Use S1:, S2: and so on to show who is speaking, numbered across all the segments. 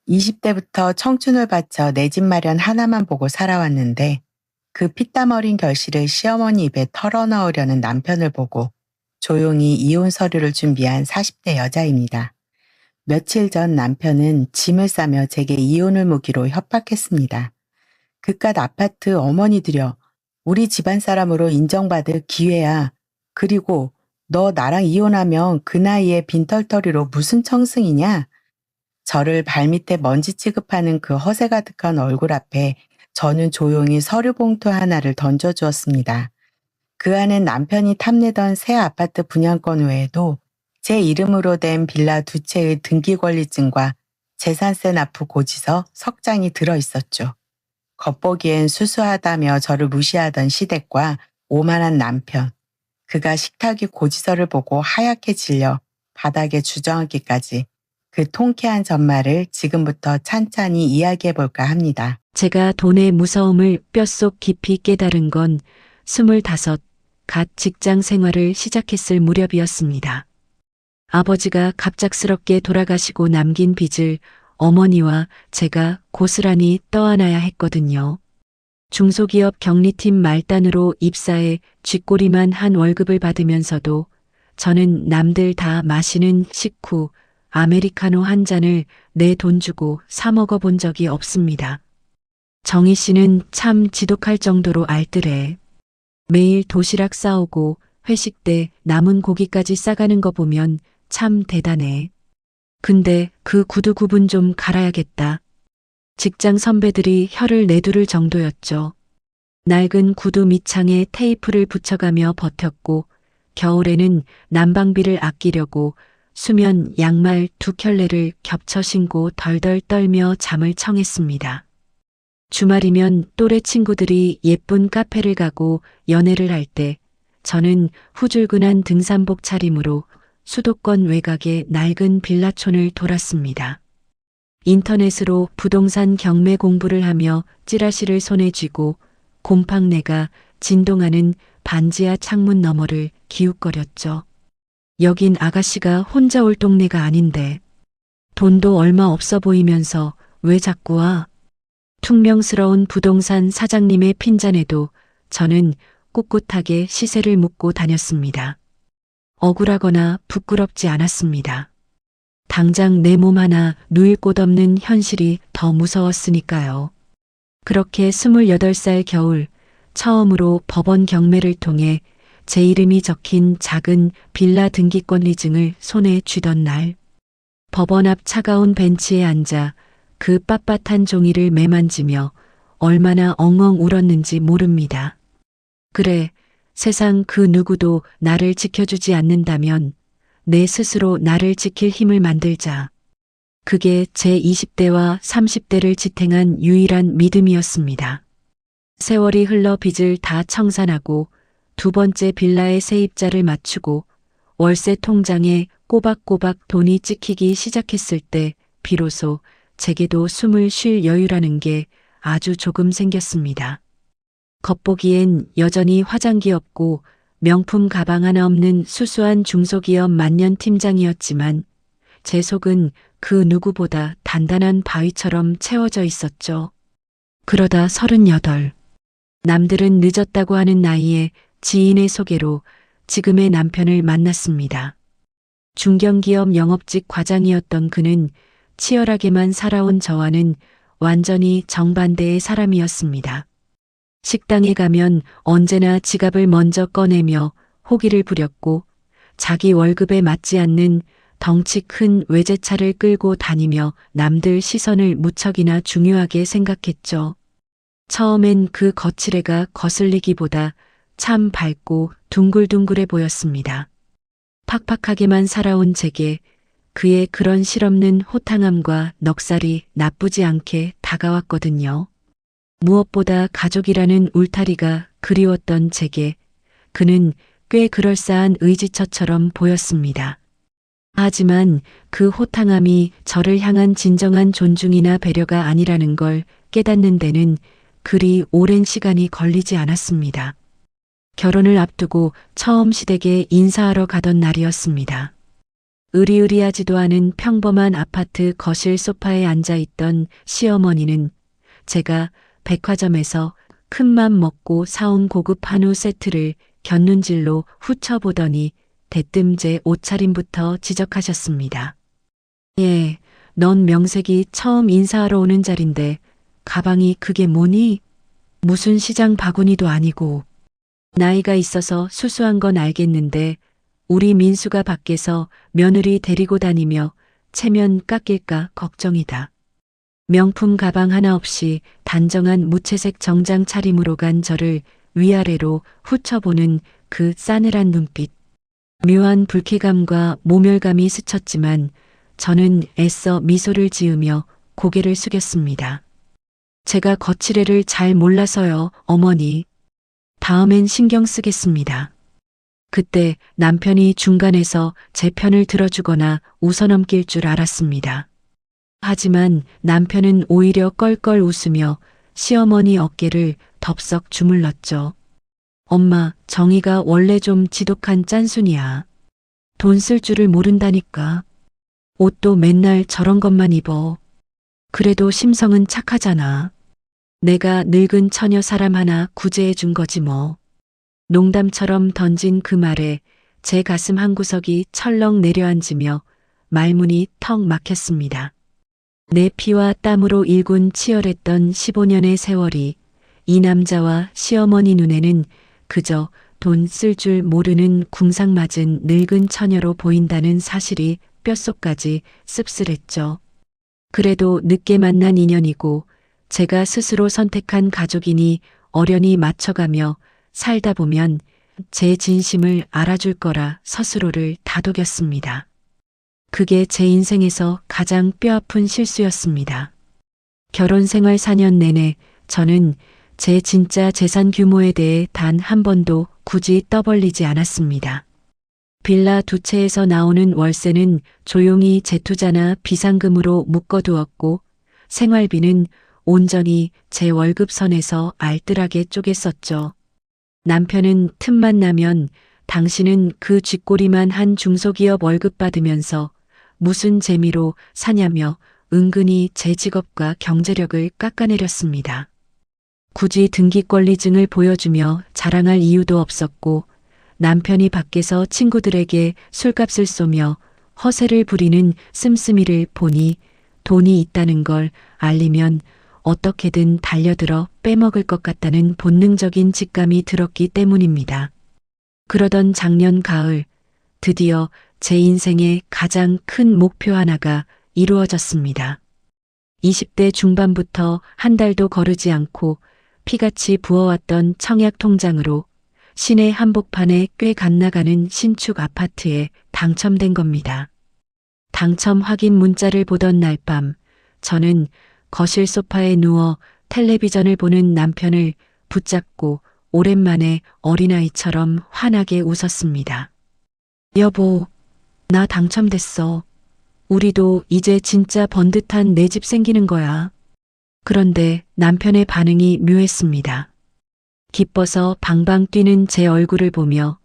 S1: 20대부터 청춘을 바쳐 내 집 마련 하나만 보고 살아왔는데 그 피땀 어린 결실을 시어머니 입에 털어넣으려는 남편을 보고 조용히 이혼 서류를 준비한 40대 여자입니다. 며칠 전 남편은 짐을 싸며 제게 이혼을 묻기로 협박했습니다. 그깟 아파트 어머니들여, 우리 집안 사람으로 인정받을 기회야. 그리고 너 나랑 이혼하면 그 나이에 빈털터리로 무슨 청승이냐? 저를 발밑에 먼지 취급하는 그 허세 가득한 얼굴 앞에 저는 조용히 서류 봉투 하나를 던져주었습니다. 그 안엔 남편이 탐내던 새 아파트 분양권 외에도 제 이름으로 된 빌라 두 채의 등기 권리증과 재산세 납부 고지서 석 장이 들어있었죠. 겉보기엔 수수하다며 저를 무시하던 시댁과 오만한 남편, 그가 식탁위 고지서를 보고 하얗게 질려 바닥에 주저앉기까지 그 통쾌한 전말을 지금부터 찬찬히 이야기해볼까 합니다.
S2: 제가 돈의 무서움을 뼛속 깊이 깨달은 건 25, 갓 직장 생활을 시작했을 무렵이었습니다. 아버지가 갑작스럽게 돌아가시고 남긴 빚을 어머니와 제가 고스란히 떠안아야 했거든요. 중소기업 격리팀 말단으로 입사해 쥐꼬리만 한 월급을 받으면서도 저는 남들 다 마시는 식후 아메리카노 한 잔을 내 돈 주고 사 먹어본 적이 없습니다. 정희 씨는 참 지독할 정도로 알뜰해. 매일 도시락 싸오고 회식 때 남은 고기까지 싸가는 거 보면 참 대단해. 근데 그 구두 굽은 좀 갈아야겠다. 직장 선배들이 혀를 내두를 정도였죠. 낡은 구두 밑창에 테이프를 붙여가며 버텼고 겨울에는 난방비를 아끼려고 수면 양말 2켤레를 겹쳐 신고 덜덜 떨며 잠을 청했습니다. 주말이면 또래 친구들이 예쁜 카페를 가고 연애를 할 때 저는 후줄근한 등산복 차림으로 수도권 외곽의 낡은 빌라촌을 돌았습니다. 인터넷으로 부동산 경매 공부를 하며 찌라시를 손에 쥐고 곰팡내가 진동하는 반지하 창문 너머를 기웃거렸죠. 여긴 아가씨가 혼자 올 동네가 아닌데 돈도 얼마 없어 보이면서 왜 자꾸 와? 퉁명스러운 부동산 사장님의 핀잔에도 저는 꿋꿋하게 시세를 묻고 다녔습니다. 억울하거나 부끄럽지 않았습니다. 당장 내 몸 하나 누일 곳 없는 현실이 더 무서웠으니까요. 그렇게 28살 겨울 처음으로 법원 경매를 통해 제 이름이 적힌 작은 빌라 등기권리증을 손에 쥐던 날, 법원 앞 차가운 벤치에 앉아 그 빳빳한 종이를 매만지며 얼마나 엉엉 울었는지 모릅니다. 그래, 세상 그 누구도 나를 지켜주지 않는다면 내 스스로 나를 지킬 힘을 만들자. 그게 제 20대와 30대를 지탱한 유일한 믿음이었습니다. 세월이 흘러 빚을 다 청산하고 두 번째 빌라의 세입자를 맞추고 월세 통장에 꼬박꼬박 돈이 찍히기 시작했을 때 비로소 제게도 숨을 쉴 여유라는 게 아주 조금 생겼습니다. 겉보기엔 여전히 화장기 없고 명품 가방 하나 없는 수수한 중소기업 만년 팀장이었지만 제 속은 그 누구보다 단단한 바위처럼 채워져 있었죠. 그러다 38. 남들은 늦었다고 하는 나이에 지인의 소개로 지금의 남편을 만났습니다. 중견기업 영업직 과장이었던 그는 치열하게만 살아온 저와는 완전히 정반대의 사람이었습니다. 식당에 가면 언제나 지갑을 먼저 꺼내며 호기를 부렸고 자기 월급에 맞지 않는 덩치 큰 외제차를 끌고 다니며 남들 시선을 무척이나 중요하게 생각했죠. 처음엔 그 거칠애가 거슬리기보다 참 밝고 둥글둥글해 보였습니다. 팍팍하게만 살아온 제게 그의 그런 실없는 호탕함과 넉살이 나쁘지 않게 다가왔거든요. 무엇보다 가족이라는 울타리가 그리웠던 제게 그는 꽤 그럴싸한 의지처처럼 보였습니다. 하지만 그 호탕함이 저를 향한 진정한 존중이나 배려가 아니라는 걸 깨닫는 데는 그리 오랜 시간이 걸리지 않았습니다. 결혼을 앞두고 처음 시댁에 인사하러 가던 날이었습니다. 으리으리하지도 않은 평범한 아파트 거실 소파에 앉아있던 시어머니는 제가 백화점에서 큰맘 먹고 사온 고급 한우 세트를 곁눈질로 훑어보더니 대뜸 제 옷차림부터 지적하셨습니다. 예, 넌 명색이 처음 인사하러 오는 자리인데 가방이 그게 뭐니? 무슨 시장 바구니도 아니고. 나이가 있어서 수수한 건 알겠는데 우리 민수가 밖에서 며느리 데리고 다니며 체면 깎일까 걱정이다. 명품 가방 하나 없이 단정한 무채색 정장 차림으로 간 저를 위아래로 훑어보는 그 싸늘한 눈빛. 묘한 불쾌감과 모멸감이 스쳤지만 저는 애써 미소를 지으며 고개를 숙였습니다. 제가 거칠애를 잘 몰라서요, 어머니. 다음엔 신경 쓰겠습니다. 그때 남편이 중간에서 제 편을 들어주거나 웃어넘길 줄 알았습니다. 하지만 남편은 오히려 껄껄 웃으며 시어머니 어깨를 덥석 주물렀죠. 엄마, 정희가 원래 좀 지독한 짠순이야. 돈 쓸 줄을 모른다니까. 옷도 맨날 저런 것만 입어. 그래도 심성은 착하잖아. 내가 늙은 처녀 사람 하나 구제해 준 거지 뭐. 농담처럼 던진 그 말에 제 가슴 한구석이 철렁 내려앉으며 말문이 턱 막혔습니다. 내 피와 땀으로 일군 치열했던 15년의 세월이 이 남자와 시어머니 눈에는 그저 돈 쓸 줄 모르는 궁상맞은 늙은 처녀로 보인다는 사실이 뼛속까지 씁쓸했죠. 그래도 늦게 만난 인연이고 제가 스스로 선택한 가족이니 어련히 맞춰가며 살다 보면 제 진심을 알아줄 거라 스스로를 다독였습니다. 그게 제 인생에서 가장 뼈아픈 실수였습니다. 결혼 생활 4년 내내 저는 제 진짜 재산 규모에 대해 단 한 번도 굳이 떠벌리지 않았습니다. 빌라 2채에서 나오는 월세는 조용히 재투자나 비상금으로 묶어두었고 생활비는 온전히 제 월급선에서 알뜰하게 쪼갰었죠. 남편은 틈만 나면 당신은 그 쥐꼬리만 한 중소기업 월급 받으면서 무슨 재미로 사냐며 은근히 제 직업과 경제력을 깎아내렸습니다. 굳이 등기권리증을 보여주며 자랑할 이유도 없었고 남편이 밖에서 친구들에게 술값을 쏘며 허세를 부리는 씀씀이를 보니 돈이 있다는 걸 알리면 어떻게든 달려들어 빼먹을 것 같다는 본능적인 직감이 들었기 때문입니다. 그러던 작년 가을 드디어 제 인생의 가장 큰 목표 하나가 이루어졌습니다. 20대 중반부터 한 달도 거르지 않고 피같이 부어왔던 청약 통장으로 시내 한복판에 꽤 갓나가는 신축 아파트에 당첨된 겁니다. 당첨 확인 문자를 보던 날 밤 저는 거실 소파에 누워 텔레비전을 보는 남편을 붙잡고 오랜만에 어린아이처럼 환하게 웃었습니다. 여보, 나 당첨됐어. 우리도 이제 진짜 번듯한 내 집 생기는 거야. 그런데 남편의 반응이 묘했습니다. 기뻐서 방방 뛰는 제 얼굴을 보며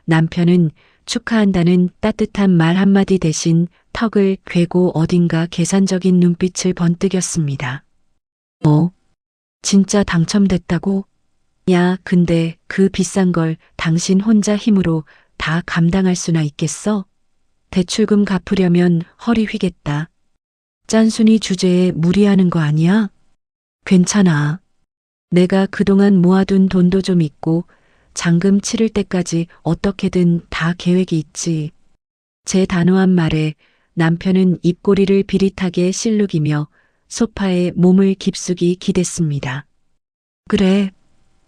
S2: 남편은 축하한다는 따뜻한 말 한마디 대신 턱을 괴고 어딘가 계산적인 눈빛을 번뜩였습니다. 뭐? 진짜 당첨됐다고? 야, 근데 그 비싼 걸 당신 혼자 힘으로 다 감당할 수나 있겠어? 대출금 갚으려면 허리 휘겠다. 짠순이 주제에 무리하는 거 아니야? 괜찮아. 내가 그동안 모아둔 돈도 좀 있고 잔금 치를 때까지 어떻게든 다 계획이 있지. 제 단호한 말에 남편은 입꼬리를 비릿하게 실룩이며 소파에 몸을 깊숙이 기댔습니다. 그래,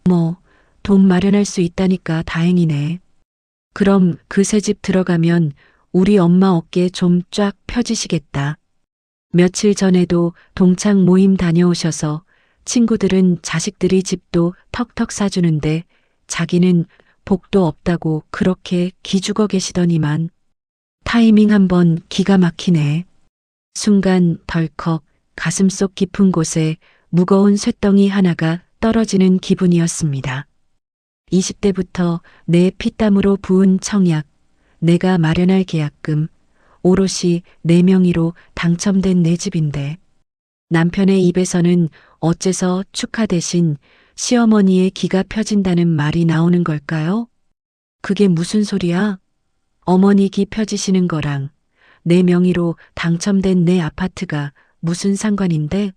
S2: 뭐 돈 마련할 수 있다니까 다행이네. 그럼 그 새 집 들어가면 우리 엄마 어깨 좀 쫙 펴지시겠다. 며칠 전에도 동창 모임 다녀오셔서 친구들은 자식들이 집도 턱턱 사주는데 자기는 복도 없다고 그렇게 기죽어 계시더니만 타이밍 한번 기가 막히네. 순간 덜컥 가슴속 깊은 곳에 무거운 쇳덩이 하나가 떨어지는 기분이었습니다. 20대부터 내 피땀으로 부은 청약, 내가 마련할 계약금, 오롯이 내 명의로 당첨된 내 집인데 남편의 입에서는 어째서 축하 대신 시어머니의 기가 펴진다는 말이 나오는 걸까요? 그게 무슨 소리야? 어머니 기 펴지시는 거랑 내 명의로 당첨된 내 아파트가 무슨 상관인데?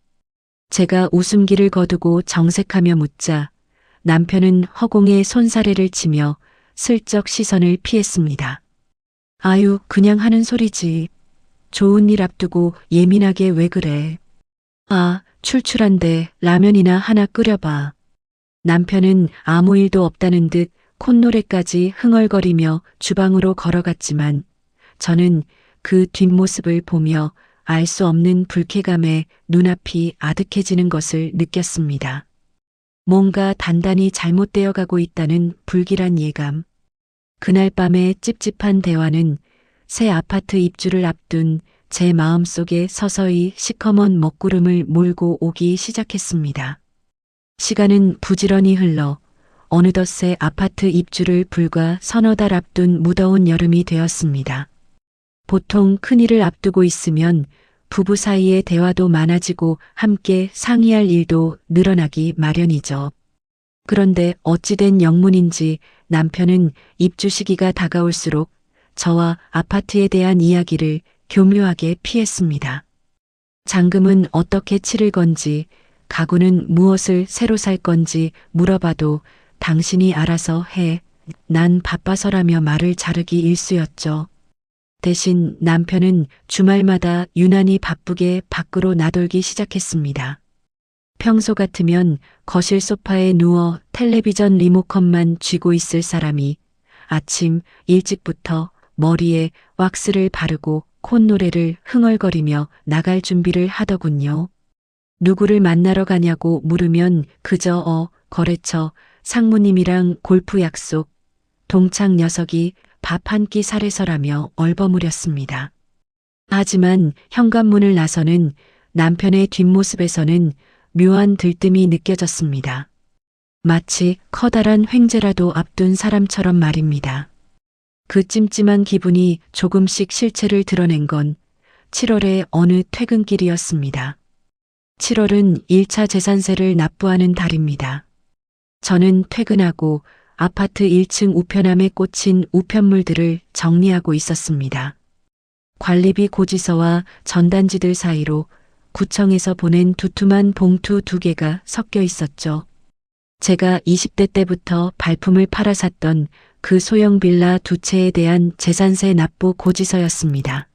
S2: 제가 웃음기를 거두고 정색하며 묻자 남편은 허공에 손사래를 치며 슬쩍 시선을 피했습니다. 아유, 그냥 하는 소리지. 좋은 일 앞두고 예민하게 왜 그래? 아, 출출한데 라면이나 하나 끓여봐. 남편은 아무 일도 없다는 듯 콧노래까지 흥얼거리며 주방으로 걸어갔지만 저는 그 뒷모습을 보며 알 수 없는 불쾌감에 눈앞이 아득해지는 것을 느꼈습니다. 뭔가 단단히 잘못되어 가고 있다는 불길한 예감. 그날 밤의 찝찝한 대화는 새 아파트 입주를 앞둔 제 마음속에 서서히 시커먼 먹구름을 몰고 오기 시작했습니다. 시간은 부지런히 흘러 어느덧 새 아파트 입주를 불과 서너 달 앞둔 무더운 여름이 되었습니다. 보통 큰일을 앞두고 있으면 부부 사이의 대화도 많아지고 함께 상의할 일도 늘어나기 마련이죠. 그런데 어찌된 영문인지 남편은 입주 시기가 다가올수록 저와 아파트에 대한 이야기를 교묘하게 피했습니다. 잔금은 어떻게 치를 건지, 가구는 무엇을 새로 살 건지 물어봐도 당신이 알아서 해. 난 바빠서라며 말을 자르기 일쑤였죠. 대신 남편은 주말마다 유난히 바쁘게 밖으로 나돌기 시작했습니다. 평소 같으면 거실 소파에 누워 텔레비전 리모컨만 쥐고 있을 사람이 아침 일찍부터 머리에 왁스를 바르고 콧노래를 흥얼거리며 나갈 준비를 하더군요. 누구를 만나러 가냐고 물으면 그저 거래처 상무님이랑 골프 약속, 동창 녀석이 밥 한 끼 사래서라며 얼버무렸습니다. 하지만 현관문을 나서는 남편의 뒷모습에서는 묘한 들뜸이 느껴졌습니다. 마치 커다란 횡재라도 앞둔 사람처럼 말입니다. 그 찜찜한 기분이 조금씩 실체를 드러낸 건 7월의 어느 퇴근길이었습니다. 7월은 1차 재산세를 납부하는 달입니다. 저는 퇴근하고 아파트 1층 우편함에 꽂힌 우편물들을 정리하고 있었습니다. 관리비 고지서와 전단지들 사이로 구청에서 보낸 두툼한 봉투 2개가 섞여 있었죠. 제가 20대 때부터 발품을 팔아 샀던 그 소형 빌라 2채에 대한 재산세 납부 고지서였습니다.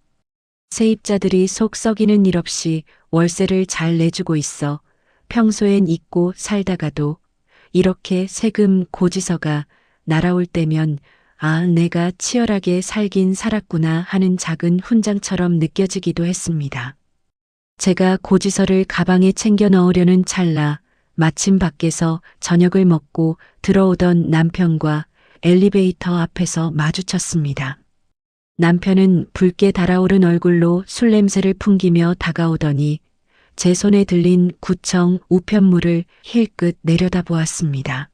S2: 세입자들이 속 썩이는 일 없이 월세를 잘 내주고 있어 평소엔 잊고 살다가도 이렇게 세금 고지서가 날아올 때면 아, 내가 치열하게 살긴 살았구나 하는 작은 훈장처럼 느껴지기도 했습니다. 제가 고지서를 가방에 챙겨 넣으려는 찰나 마침 밖에서 저녁을 먹고 들어오던 남편과 엘리베이터 앞에서 마주쳤습니다. 남편은 붉게 달아오른 얼굴로 술 냄새를 풍기며 다가오더니 제 손에 들린 구청 우편물을 힐끗 내려다보았습니다.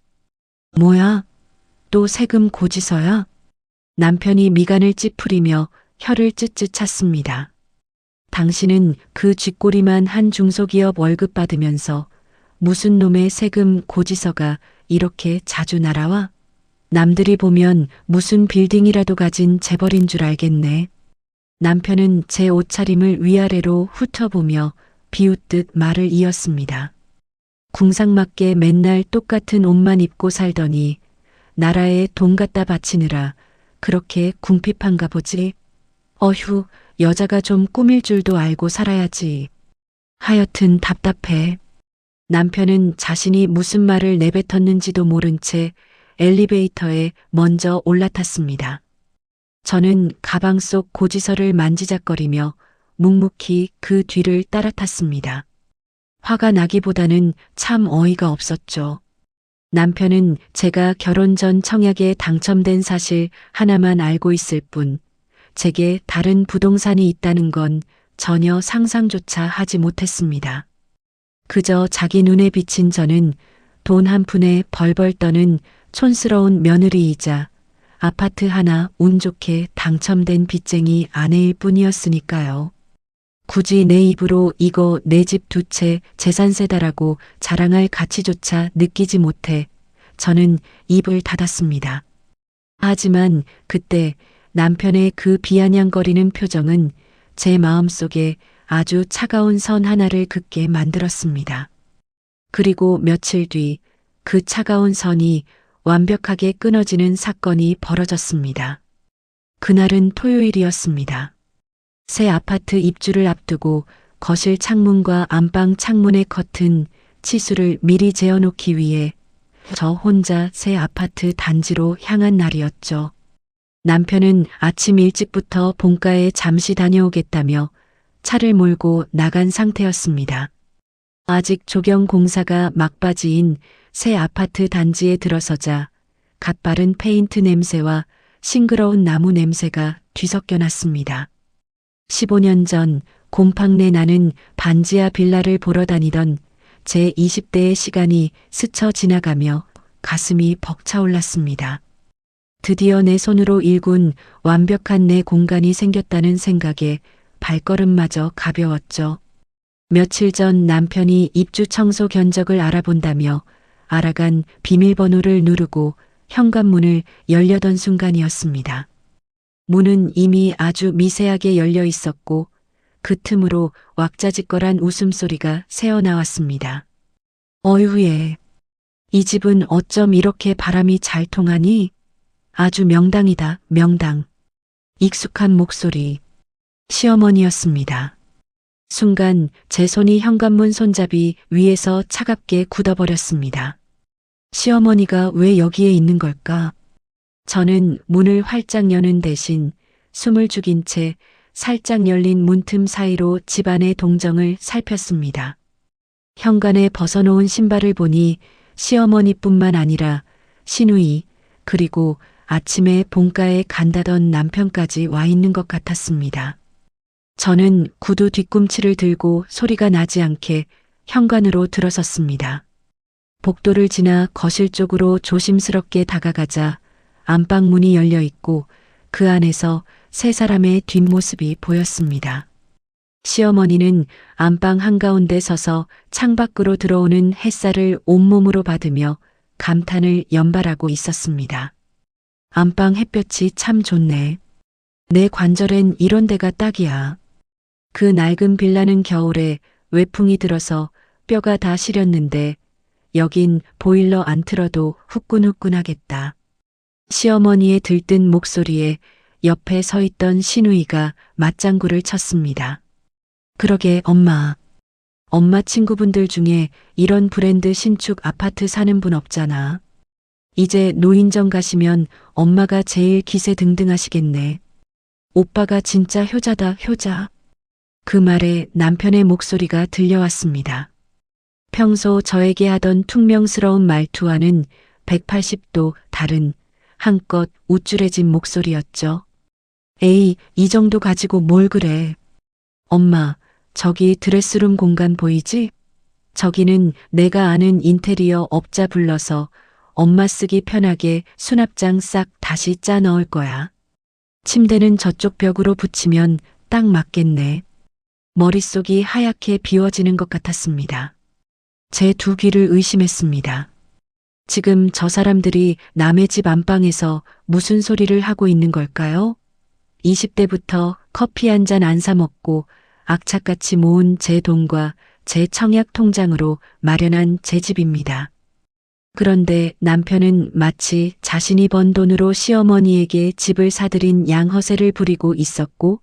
S2: 뭐야? 또 세금 고지서야? 남편이 미간을 찌푸리며 혀를 쯧쯧 찼습니다. 당신은 그 쥐꼬리만 한 중소기업 월급 받으면서 무슨 놈의 세금 고지서가 이렇게 자주 날아와? 남들이 보면 무슨 빌딩이라도 가진 재벌인 줄 알겠네. 남편은 제 옷차림을 위아래로 훑어보며 비웃듯 말을 이었습니다. 궁상맞게 맨날 똑같은 옷만 입고 살더니 나라에 돈 갖다 바치느라 그렇게 궁핍한가 보지. 어휴, 여자가 좀 꾸밀 줄도 알고 살아야지. 하여튼 답답해. 남편은 자신이 무슨 말을 내뱉었는지도 모른 채 엘리베이터에 먼저 올라탔습니다. 저는 가방 속 고지서를 만지작거리며 묵묵히 그 뒤를 따라탔습니다. 화가 나기보다는 참 어이가 없었죠. 남편은 제가 결혼 전 청약에 당첨된 사실 하나만 알고 있을 뿐 제게 다른 부동산이 있다는 건 전혀 상상조차 하지 못했습니다. 그저 자기 눈에 비친 저는 돈 한 푼에 벌벌 떠는 촌스러운 며느리이자 아파트 하나 운 좋게 당첨된 빚쟁이 아내일 뿐이었으니까요. 굳이 내 입으로 이거 내 집 두 채 재산세다라고 자랑할 가치조차 느끼지 못해 저는 입을 닫았습니다. 하지만 그때 남편의 그 비아냥거리는 표정은 제 마음속에 아주 차가운 선 하나를 긋게 만들었습니다. 그리고 며칠 뒤 그 차가운 선이 완벽하게 끊어지는 사건이 벌어졌습니다. 그날은 토요일이었습니다. 새 아파트 입주를 앞두고 거실 창문과 안방 창문의 커튼, 치수를 미리 재어놓기 위해 저 혼자 새 아파트 단지로 향한 날이었죠. 남편은 아침 일찍부터 본가에 잠시 다녀오겠다며 차를 몰고 나간 상태였습니다. 아직 조경 공사가 막바지인 새 아파트 단지에 들어서자 갓바른 페인트 냄새와 싱그러운 나무 냄새가 뒤섞여 났습니다. 15년 전 곰팡내 나는 반지하 빌라를 보러 다니던 제 20대의 시간이 스쳐 지나가며 가슴이 벅차올랐습니다. 드디어 내 손으로 일군 완벽한 내 공간이 생겼다는 생각에 발걸음마저 가벼웠죠. 며칠 전 남편이 입주 청소 견적을 알아본다며 알아간 비밀번호를 누르고 현관문을 열려던 순간이었습니다. 문은 이미 아주 미세하게 열려 있었고 그 틈으로 왁자지껄한 웃음소리가 새어나왔습니다. 어휴예, 이 집은 어쩜 이렇게 바람이 잘 통하니? 아주 명당이다, 명당. 익숙한 목소리. 시어머니였습니다. 순간 제 손이 현관문 손잡이 위에서 차갑게 굳어버렸습니다. 시어머니가 왜 여기에 있는 걸까? 저는 문을 활짝 여는 대신 숨을 죽인 채 살짝 열린 문틈 사이로 집안의 동정을 살폈습니다. 현관에 벗어놓은 신발을 보니 시어머니뿐만 아니라 시누이 그리고 아침에 본가에 간다던 남편까지 와 있는 것 같았습니다. 저는 구두 뒤꿈치를 들고 소리가 나지 않게 현관으로 들어섰습니다. 복도를 지나 거실 쪽으로 조심스럽게 다가가자 안방 문이 열려 있고 그 안에서 세 사람의 뒷모습이 보였습니다. 시어머니는 안방 한가운데 서서 창밖으로 들어오는 햇살을 온몸으로 받으며 감탄을 연발하고 있었습니다. 안방 햇볕이 참 좋네. 내 관절엔 이런 데가 딱이야. 그 낡은 빌라는 겨울에 외풍이 들어서 뼈가 다 시렸는데 여긴 보일러 안 틀어도 후끈후끈하겠다. 시어머니의 들뜬 목소리에 옆에 서 있던 시누이가 맞장구를 쳤습니다. 그러게 엄마 친구분들 중에 이런 브랜드 신축 아파트 사는 분 없잖아. 이제 노인정 가시면 엄마가 제일 기세등등하시겠네. 오빠가 진짜 효자다, 효자. 그 말에 남편의 목소리가 들려왔습니다. 평소 저에게 하던 퉁명스러운 말투와는 180도 다른 한껏 우쭐해진 목소리였죠. 에이, 이 정도 가지고 뭘 그래. 엄마, 저기 드레스룸 공간 보이지? 저기는 내가 아는 인테리어 업자 불러서 엄마 쓰기 편하게 수납장 싹 다시 짜 넣을 거야. 침대는 저쪽 벽으로 붙이면 딱 맞겠네. 머릿속이 하얗게 비워지는 것 같았습니다. 제 두 귀를 의심했습니다. 지금 저 사람들이 남의 집 안방에서 무슨 소리를 하고 있는 걸까요? 20대부터 커피 한 잔 안 사 먹고 악착같이 모은 제 돈과 제 청약 통장으로 마련한 제 집입니다. 그런데 남편은 마치 자신이 번 돈으로 시어머니에게 집을 사들인 양허세를 부리고 있었고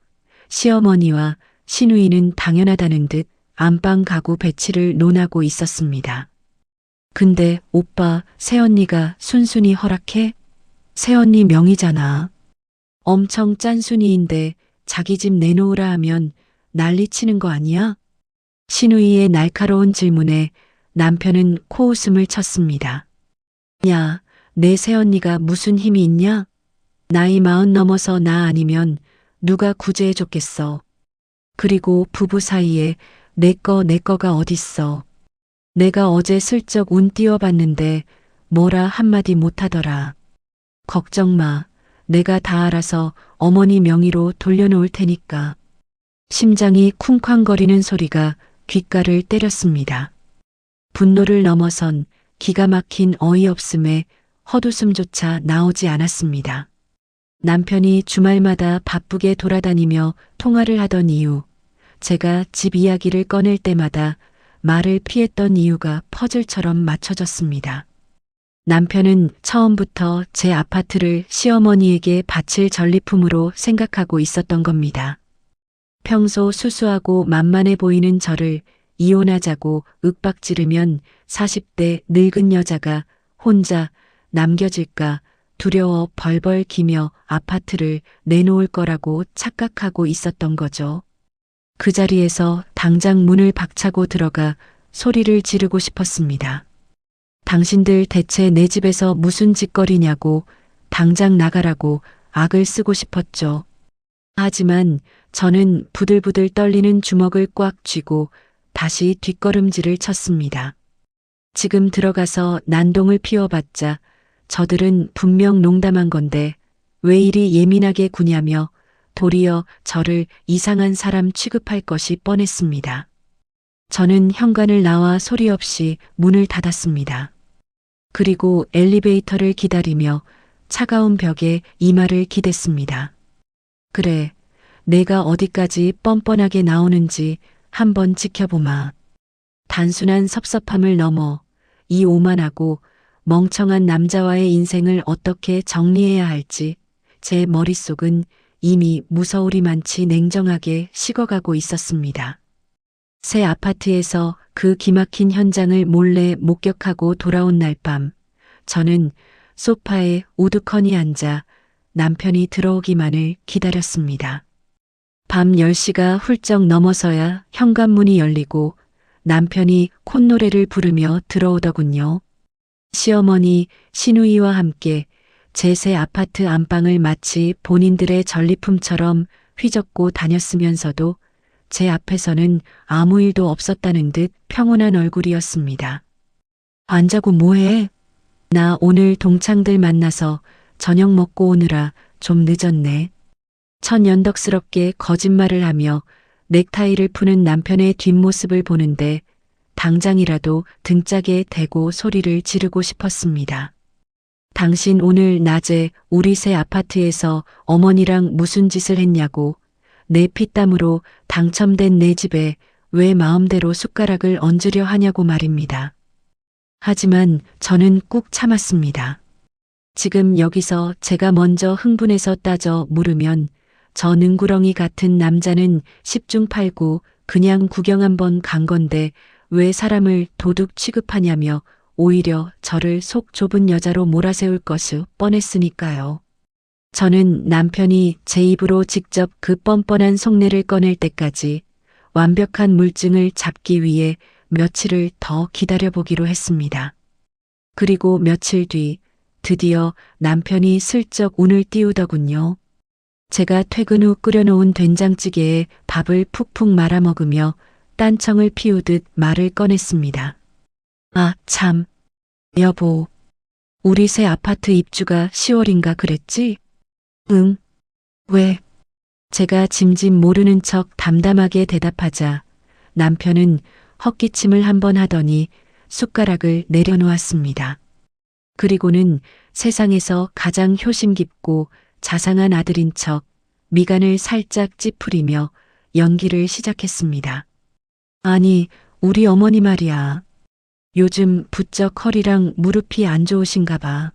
S2: 시어머니와 시누이는 당연하다는 듯 안방 가구 배치를 논하고 있었습니다. 근데 오빠, 새언니가 순순히 허락해? 새언니 명의잖아. 엄청 짠순이인데 자기 집 내놓으라 하면 난리치는 거 아니야? 시누이의 날카로운 질문에 남편은 코웃음을 쳤습니다. 야, 내 새언니가 무슨 힘이 있냐? 나이 40 넘어서 나 아니면 누가 구제해줬겠어. 그리고 부부 사이에 내 거가 어딨어. 내가 어제 슬쩍 운 띄워봤는데 뭐라 한마디 못하더라. 걱정 마. 내가 다 알아서 어머니 명의로 돌려놓을 테니까. 심장이 쿵쾅거리는 소리가 귓가를 때렸습니다. 분노를 넘어선 기가 막힌 어이없음에 헛웃음조차 나오지 않았습니다. 남편이 주말마다 바쁘게 돌아다니며 통화를 하던 이유, 제가 집 이야기를 꺼낼 때마다 말을 피했던 이유가 퍼즐처럼 맞춰졌습니다. 남편은 처음부터 제 아파트를 시어머니에게 바칠 전리품으로 생각하고 있었던 겁니다. 평소 수수하고 만만해 보이는 저를 이혼하자고 윽박지르면 40대 늙은 여자가 혼자 남겨질까 두려워 벌벌 기며 아파트를 내놓을 거라고 착각하고 있었던 거죠. 그 자리에서 당장 문을 박차고 들어가 소리를 지르고 싶었습니다. 당신들 대체 내 집에서 무슨 짓거리냐고, 당장 나가라고 악을 쓰고 싶었죠. 하지만 저는 부들부들 떨리는 주먹을 꽉 쥐고 다시 뒷걸음질을 쳤습니다. 지금 들어가서 난동을 피워봤자 저들은 분명 농담한 건데 왜 이리 예민하게 구냐며 도리어 저를 이상한 사람 취급할 것이 뻔했습니다. 저는 현관을 나와 소리 없이 문을 닫았습니다. 그리고 엘리베이터를 기다리며 차가운 벽에 이마를 기댔습니다. 그래, 내가 어디까지 뻔뻔하게 나오는지 한번 지켜보마. 단순한 섭섭함을 넘어 이 오만하고 멍청한 남자와의 인생을 어떻게 정리해야 할지 제 머릿속은 이미 무서우리만치 냉정하게 식어가고 있었습니다. 새 아파트에서 그 기막힌 현장을 몰래 목격하고 돌아온 날 밤, 저는 소파에 우두커니 앉아 남편이 들어오기만을 기다렸습니다. 밤 10시가 훌쩍 넘어서야 현관문이 열리고 남편이 콧노래를 부르며 들어오더군요. 시어머니, 시누이와 함께 제 새 아파트 안방을 마치 본인들의 전리품처럼 휘젓고 다녔으면서도 제 앞에서는 아무 일도 없었다는 듯 평온한 얼굴이었습니다. 안 자고 뭐해? 나 오늘 동창들 만나서 저녁 먹고 오느라 좀 늦었네. 천연덕스럽게 거짓말을 하며 넥타이를 푸는 남편의 뒷모습을 보는데 당장이라도 등짝에 대고 소리를 지르고 싶었습니다. 당신 오늘 낮에 우리 새 아파트에서 어머니랑 무슨 짓을 했냐고, 내 피땀으로 당첨된 내 집에 왜 마음대로 숟가락을 얹으려 하냐고 말입니다. 하지만 저는 꾹 참았습니다. 지금 여기서 제가 먼저 흥분해서 따져 물으면 저 능구렁이 같은 남자는 10중 8구 그냥 구경 한번 간 건데 왜 사람을 도둑 취급하냐며 오히려 저를 속 좁은 여자로 몰아세울 것이 뻔했으니까요. 저는 남편이 제 입으로 직접 그 뻔뻔한 속내를 꺼낼 때까지 완벽한 물증을 잡기 위해 며칠을 더 기다려보기로 했습니다. 그리고 며칠 뒤 드디어 남편이 슬쩍 운을 띄우더군요. 제가 퇴근 후 끓여놓은 된장찌개에 밥을 푹푹 말아먹으며 딴청을 피우듯 말을 꺼냈습니다. 아, 참. 여보, 우리 새 아파트 입주가 10월인가 그랬지? 응. 왜? 제가 짐짓 모르는 척 담담하게 대답하자 남편은 헛기침을 한번 하더니 숟가락을 내려놓았습니다. 그리고는 세상에서 가장 효심 깊고 자상한 아들인 척 미간을 살짝 찌푸리며 연기를 시작했습니다. 아니, 우리 어머니 말이야. 요즘 부쩍 허리랑 무릎이 안 좋으신가 봐.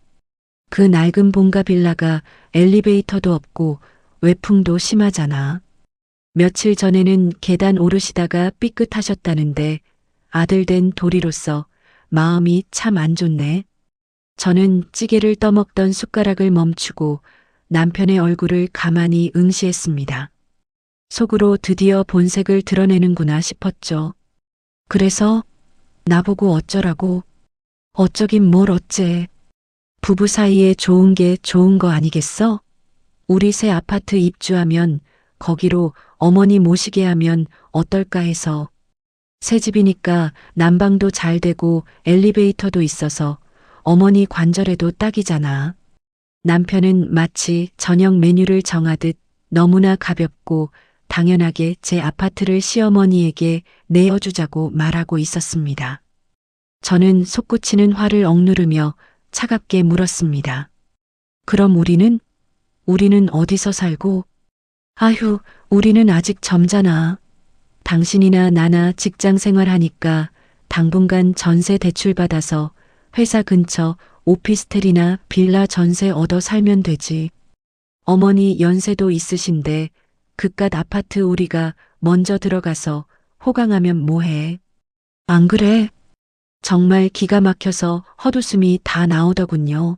S2: 그 낡은 본가 빌라가 엘리베이터도 없고 외풍도 심하잖아. 며칠 전에는 계단 오르시다가 삐끗하셨다는데 아들 된 도리로서 마음이 참 안 좋네. 저는 찌개를 떠먹던 숟가락을 멈추고 남편의 얼굴을 가만히 응시했습니다. 속으로 드디어 본색을 드러내는구나 싶었죠. 그래서 나보고 어쩌라고? 어쩌긴 뭘 어째. 부부 사이에 좋은 게 좋은 거 아니겠어? 우리 새 아파트 입주하면 거기로 어머니 모시게 하면 어떨까 해서. 새 집이니까 난방도 잘 되고 엘리베이터도 있어서 어머니 관절에도 딱이잖아. 남편은 마치 저녁 메뉴를 정하듯 너무나 가볍고 당연하게 제 아파트를 시어머니에게 내어주자고 말하고 있었습니다. 저는 솟구치는 화를 억누르며 차갑게 물었습니다. 그럼 우리는 어디서 살고? 아휴, 우리는 아직 젊잖아. 당신이나 나나 직장 생활하니까 당분간 전세 대출 받아서 회사 근처 오피스텔이나 빌라 전세 얻어 살면 되지. 어머니 연세도 있으신데 그깟 아파트 우리가 먼저 들어가서 호강하면 뭐해. 안 그래? 정말 기가 막혀서 헛웃음이 다 나오더군요.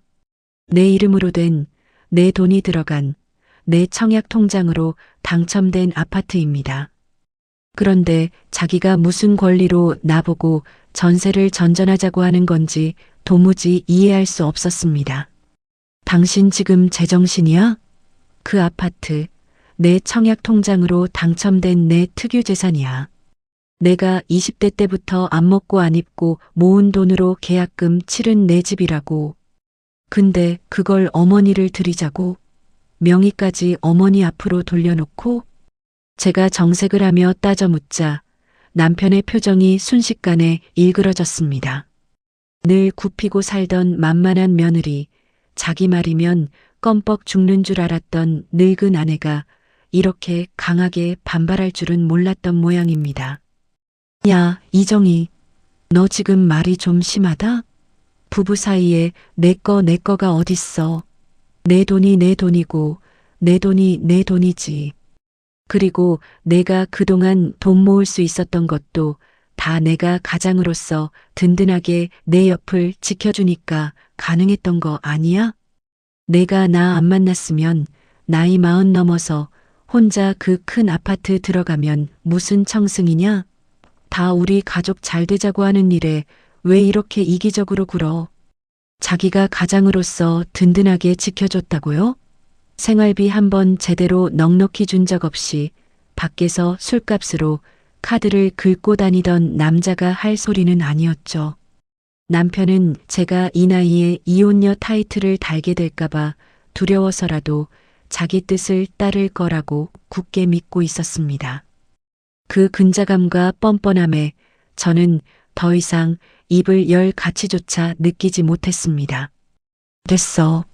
S2: 내 이름으로 된, 내 돈이 들어간, 내 청약 통장으로 당첨된 아파트입니다. 그런데 자기가 무슨 권리로 나보고 전세를 전전하자고 하는 건지 도무지 이해할 수 없었습니다. 당신 지금 제정신이야? 그 아파트, 내 청약 통장으로 당첨된 내 특유 재산이야. 내가 20대 때부터 안 먹고 안 입고 모은 돈으로 계약금 치른 내 집이라고. 근데 그걸 어머니를 드리자고? 명의까지 어머니 앞으로 돌려놓고? 제가 정색을 하며 따져 묻자 남편의 표정이 순식간에 일그러졌습니다. 늘 굽히고 살던 만만한 며느리, 자기 말이면 껌뻑 죽는 줄 알았던 늙은 아내가 이렇게 강하게 반발할 줄은 몰랐던 모양입니다. 야, 이정희, 너 지금 말이 좀 심하다? 부부 사이에 내 거가 어딨어. 내 돈이 내 돈이고 내 돈이 내 돈이지. 그리고 내가 그동안 돈 모을 수 있었던 것도 다 내가 가장으로서 든든하게 내 옆을 지켜주니까 가능했던 거 아니야? 내가 나 안 만났으면 나이 40 넘어서 혼자 그 큰 아파트 들어가면 무슨 청승이냐? 다 우리 가족 잘 되자고 하는 일에 왜 이렇게 이기적으로 굴어? 자기가 가장으로서 든든하게 지켜줬다고요? 생활비 한 번 제대로 넉넉히 준 적 없이 밖에서 술값으로 카드를 긁고 다니던 남자가 할 소리는 아니었죠. 남편은 제가 이 나이에 이혼녀 타이틀을 달게 될까봐 두려워서라도 자기 뜻을 따를 거라고 굳게 믿고 있었습니다. 그 근자감과 뻔뻔함에 저는 더 이상 입을 열 가치조차 느끼지 못했습니다. 됐어.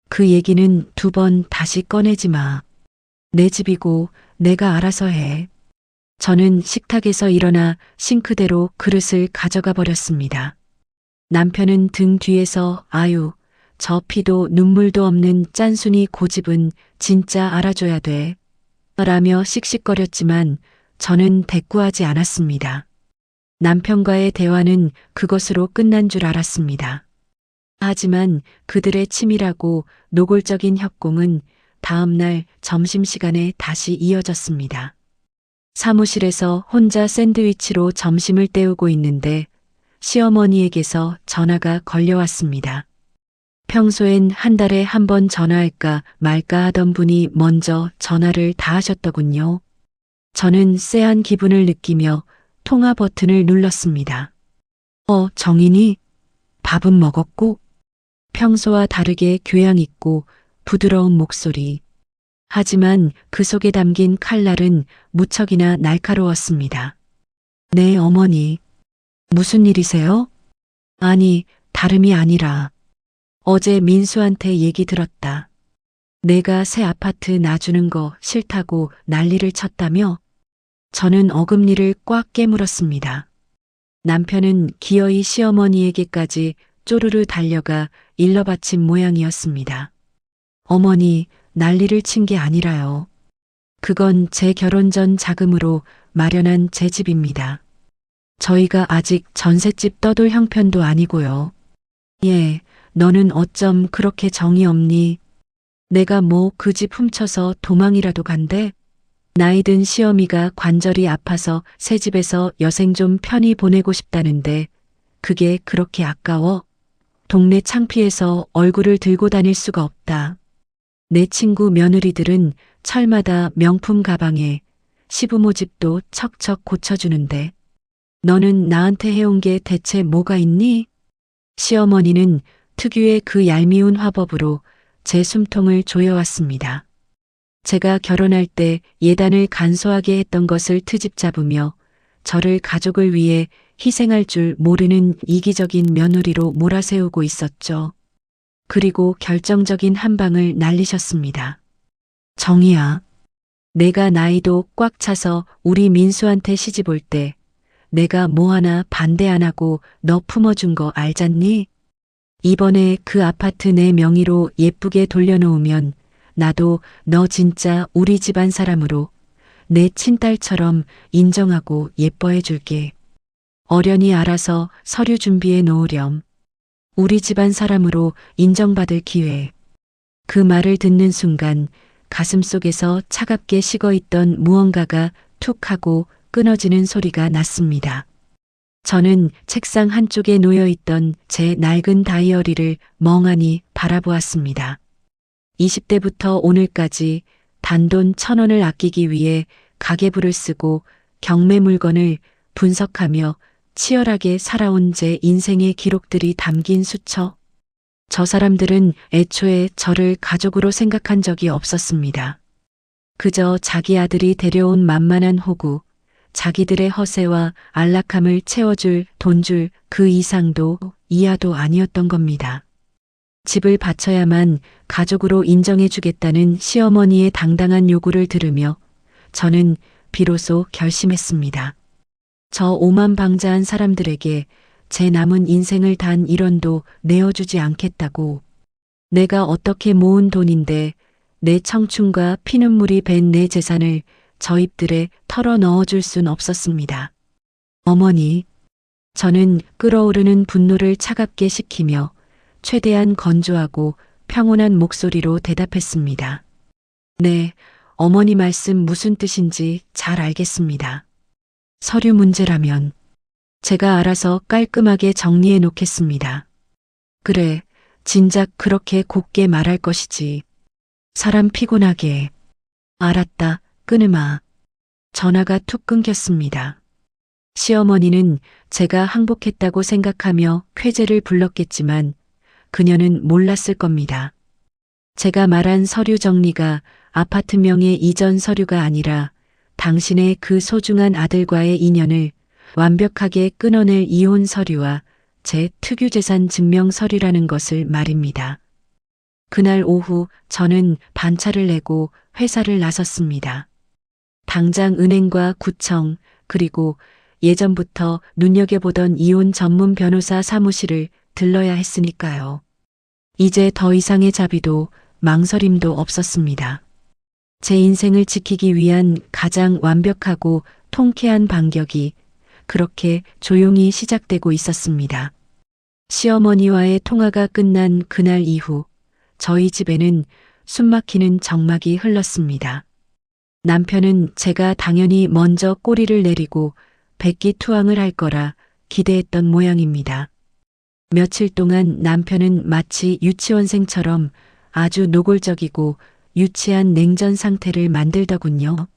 S2: 그 얘기는 2번 다시 꺼내지 마. 내 집이고 내가 알아서 해. 저는 식탁에서 일어나 싱크대로 그릇을 가져가 버렸습니다. 남편은 등 뒤에서 아유, 저 피도 눈물도 없는 짠순이 고집은 진짜 알아줘야 돼. 라며 씩씩거렸지만 저는 대꾸하지 않았습니다. 남편과의 대화는 그것으로 끝난 줄 알았습니다. 하지만 그들의 치밀하고 노골적인 협공은 다음 날 점심시간에 다시 이어졌습니다. 사무실에서 혼자 샌드위치로 점심을 때우고 있는데 시어머니에게서 전화가 걸려왔습니다. 평소엔 한 달에 한 번 전화할까 말까 하던 분이 먼저 전화를 다 하셨더군요. 저는 쎄한 기분을 느끼며 통화 버튼을 눌렀습니다. 정인이? 밥은 먹었고? 평소와 다르게 교양 있고 부드러운 목소리. 하지만 그 속에 담긴 칼날은 무척이나 날카로웠습니다. 네, 어머니. 무슨 일이세요? 아니, 다름이 아니라 어제 민수한테 얘기 들었다. 내가 새 아파트 놔주는 거 싫다고 난리를 쳤다며? 저는 어금니를 꽉 깨물었습니다. 남편은 기어이 시어머니에게까지 쪼르르 달려가 일러바친 모양이었습니다. 어머니, 난리를 친 게 아니라요. 그건 제 결혼 전 자금으로 마련한 제 집입니다. 저희가 아직 전셋집 떠돌 형편도 아니고요. 예, 너는 어쩜 그렇게 정이 없니? 내가 뭐 그 집 훔쳐서 도망이라도 간대? 나이 든 시어미가 관절이 아파서 새 집에서 여생 좀 편히 보내고 싶다는데 그게 그렇게 아까워? 동네 창피해서 얼굴을 들고 다닐 수가 없다. 내 친구 며느리들은 철마다 명품 가방에 시부모 집도 척척 고쳐주는데 너는 나한테 해온 게 대체 뭐가 있니? 시어머니는 특유의 그 얄미운 화법으로 제 숨통을 조여왔습니다. 제가 결혼할 때 예단을 간소하게 했던 것을 트집 잡으며 저를 가족을 위해 희생할 줄 모르는 이기적인 며느리로 몰아세우고 있었죠. 그리고 결정적인 한 방을 날리셨습니다. 정희야, 내가 나이도 꽉 차서 우리 민수한테 시집 올 때 내가 뭐 하나 반대 안 하고 너 품어준 거 알잖니? 이번에 그 아파트 내 명의로 예쁘게 돌려놓으면 나도 너 진짜 우리 집안 사람으로 내 친딸처럼 인정하고 예뻐해 줄게. 어련히 알아서 서류 준비해 놓으렴. 우리 집안 사람으로 인정받을 기회. 그 말을 듣는 순간 가슴속에서 차갑게 식어있던 무언가가 툭 하고 끊어지는 소리가 났습니다. 저는 책상 한쪽에 놓여있던 제 낡은 다이어리를 멍하니 바라보았습니다. 20대부터 오늘까지 단돈 1,000원을 아끼기 위해 가계부를 쓰고 경매 물건을 분석하며 치열하게 살아온 제 인생의 기록들이 담긴 수첩. 저 사람들은 애초에 저를 가족으로 생각한 적이 없었습니다. 그저 자기 아들이 데려온 만만한 호구, 자기들의 허세와 안락함을 채워줄 돈줄 그 이상도 이하도 아니었던 겁니다. 집을 바쳐야만 가족으로 인정해주겠다는 시어머니의 당당한 요구를 들으며 저는 비로소 결심했습니다. 저 오만방자한 사람들에게 제 남은 인생을 단 1원도 내어주지 않겠다고. 내가 어떻게 모은 돈인데 내 청춘과 피눈물이 밴 내 재산을 저 입들에 털어 넣어줄 순 없었습니다. 어머니, 저는 끓어오르는 분노를 차갑게 식히며 최대한 건조하고 평온한 목소리로 대답했습니다. 네, 어머니 말씀 무슨 뜻인지 잘 알겠습니다. 서류 문제라면 제가 알아서 깔끔하게 정리해 놓겠습니다. 그래, 진작 그렇게 곱게 말할 것이지. 사람 피곤하게. 알았다, 끊으마. 전화가 툭 끊겼습니다. 시어머니는 제가 항복했다고 생각하며 쾌재를 불렀겠지만 그녀는 몰랐을 겁니다. 제가 말한 서류 정리가 아파트 명의 이전 서류가 아니라 당신의 그 소중한 아들과의 인연을 완벽하게 끊어낼 이혼 서류와 제 특유재산 증명 서류라는 것을 말입니다. 그날 오후 저는 반차를 내고 회사를 나섰습니다. 당장 은행과 구청 그리고 예전부터 눈여겨보던 이혼 전문 변호사 사무실을 들러야 했으니까요. 이제 더 이상의 자비도 망설임도 없었습니다. 제 인생을 지키기 위한 가장 완벽하고 통쾌한 반격이 그렇게 조용히 시작되고 있었습니다. 시어머니와의 통화가 끝난 그날 이후 저희 집에는 숨막히는 정막이 흘렀습니다. 남편은 제가 당연히 먼저 꼬리를 내리고 백기투항을 할 거라 기대했던 모양입니다. 며칠 동안 남편은 마치 유치원생처럼 아주 노골적이고 유치한 냉전 상태를 만들더군요.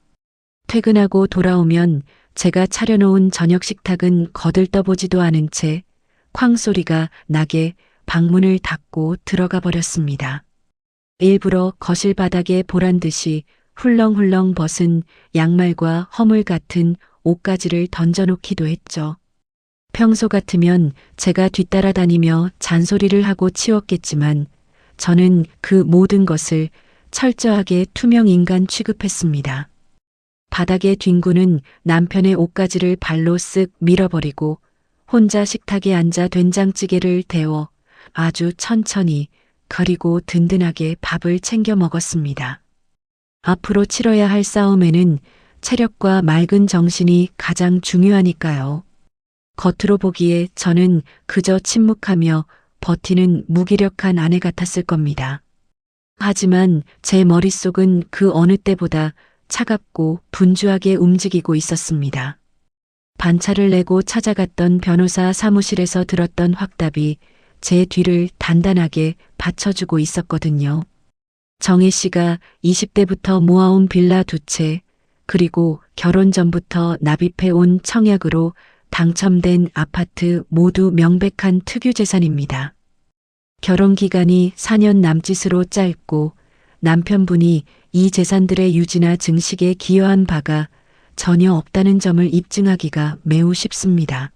S2: 퇴근하고 돌아오면 제가 차려놓은 저녁 식탁은 거들떠보지도 않은 채 쾅소리가 나게 방문을 닫고 들어가 버렸습니다. 일부러 거실 바닥에 보란 듯이 훌렁훌렁 벗은 양말과 허물 같은 옷가지를 던져놓기도 했죠. 평소 같으면 제가 뒤따라다니며 잔소리를 하고 치웠겠지만 저는 그 모든 것을 철저하게 투명 인간 취급했습니다. 바닥에 뒹구는 남편의 옷가지를 발로 쓱 밀어버리고 혼자 식탁에 앉아 된장찌개를 데워 아주 천천히 그리고 든든하게 밥을 챙겨 먹었습니다. 앞으로 치러야 할 싸움에는 체력과 맑은 정신이 가장 중요하니까요. 겉으로 보기에 저는 그저 침묵하며 버티는 무기력한 아내 같았을 겁니다. 하지만 제 머릿속은 그 어느 때보다 차갑고 분주하게 움직이고 있었습니다. 반차를 내고 찾아갔던 변호사 사무실에서 들었던 확답이 제 뒤를 단단하게 받쳐주고 있었거든요. 정혜 씨가 20대부터 모아온 빌라 2채, 그리고 결혼 전부터 납입해온 청약으로 당첨된 아파트 모두 명백한 특유재산입니다. 결혼 기간이 4년 남짓으로 짧고 남편분이 이 재산들의 유지나 증식에 기여한 바가 전혀 없다는 점을 입증하기가 매우 쉽습니다.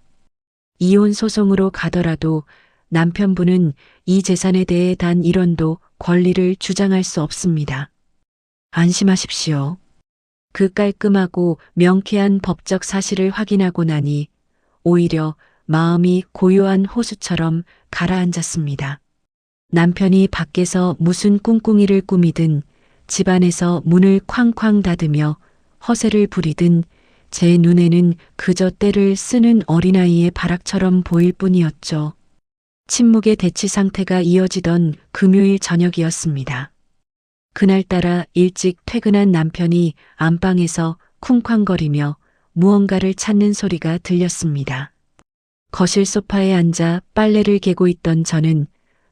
S2: 이혼 소송으로 가더라도 남편분은 이 재산에 대해 단 1원도 권리를 주장할 수 없습니다. 안심하십시오. 그 깔끔하고 명쾌한 법적 사실을 확인하고 나니 오히려 마음이 고요한 호수처럼 가라앉았습니다. 남편이 밖에서 무슨 꿍꿍이를 꾸미든 집안에서 문을 쾅쾅 닫으며 허세를 부리든 제 눈에는 그저 때를 쓰는 어린아이의 발악처럼 보일 뿐이었죠. 침묵의 대치 상태가 이어지던 금요일 저녁이었습니다. 그날따라 일찍 퇴근한 남편이 안방에서 쿵쾅거리며 무언가를 찾는 소리가 들렸습니다. 거실 소파에 앉아 빨래를 개고 있던 저는